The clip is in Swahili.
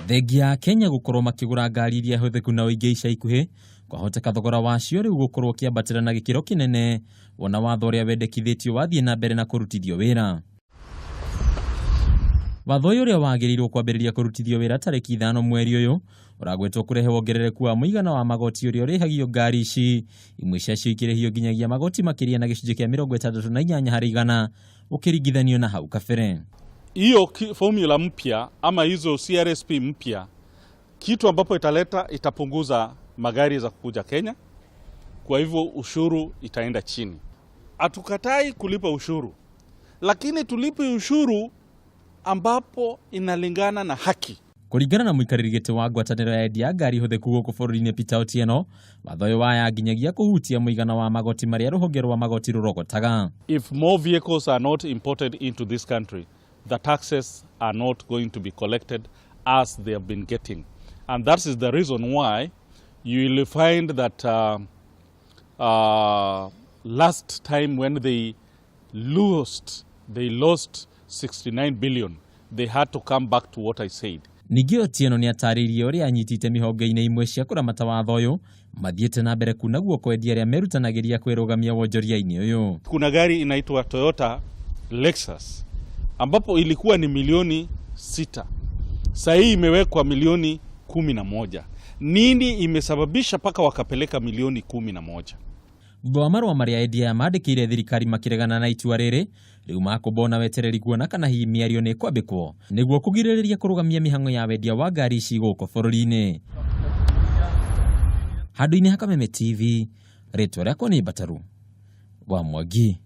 Thengia Kenya gukorwo makigura ngari iria huthiku na uingĩ ica ikuhĩ kwahoteka thogora wacio riu gukorwo kiambatĩra na gikiro kinene wona watho uria wendekithĩtio wathiĩ na mbere na kurutithio wira. Watho uria wagĩrĩirwo kwambĩrĩria kurutithio wira tarĩki 5 mweri uyu uragwetwo kurehe wongerereku wa muigana wa magoti uria urĩhagio ngari ici, imwe ciacio ikĩrĩhio nginyagia magoti makĩria na gĩcunjĩ kĩa 68 harĩ igana ukiringithanio na hau kabere. Hiyo formula mpya ama hizo CRSP mpya, kitu ambapo itapunguza magari za kukuja Kenya, kwa hivyo ushuru itaenda chini. Hatukatai kulipa ushuru, lakini tulipe ushuru ambapo inalingana na haki. Kuringana na muikarĩri wa ngwataniro ya endia ngari huthiku gũkũ bũrũri-inĩ Peter Otieno, watho ũyũ waya nginyagia kũhutia mũigana wa magoti marĩa rũhonge rwa magoti rũrogotaga. If more vehicles are not imported into this country, the taxes are not going to be collected as they have been getting. And that is the reason why you will find that last time when they lost 69 billion, they had to come back to what I said. Ningĩ Otieno nĩ atarĩirie ũrĩa anyitĩte mĩhonge-inĩ imwe cia kũramata watho ũyũ mathiĩte na mbere kuna guoko endia arĩa merutanagĩria kwĩrũgamia wonjoria-inĩ ũyũ. Kuna gari inaitwa Toyota Lexus ambapo ilikuwa ni milioni 6. Sasa hii imewekwa milioni 11. Nini imesababisha paka wakapeleka milioni 11? Thutha wa marũa marĩa endia mandĩkĩire thirikari makĩregana na itua rĩrĩ, rĩu makũmbona wetereri kuona kana hihi mĩario nĩ kwambĩkwo nĩguo kũgirĩrĩria kũrũgamia mĩhang'o ya wendia wa ngari ici gũkũ bũrũri-inĩ. Handũ-inĩ ha Kameme TV, rĩtwa rĩakwa nĩ Bataru wa Mwangi.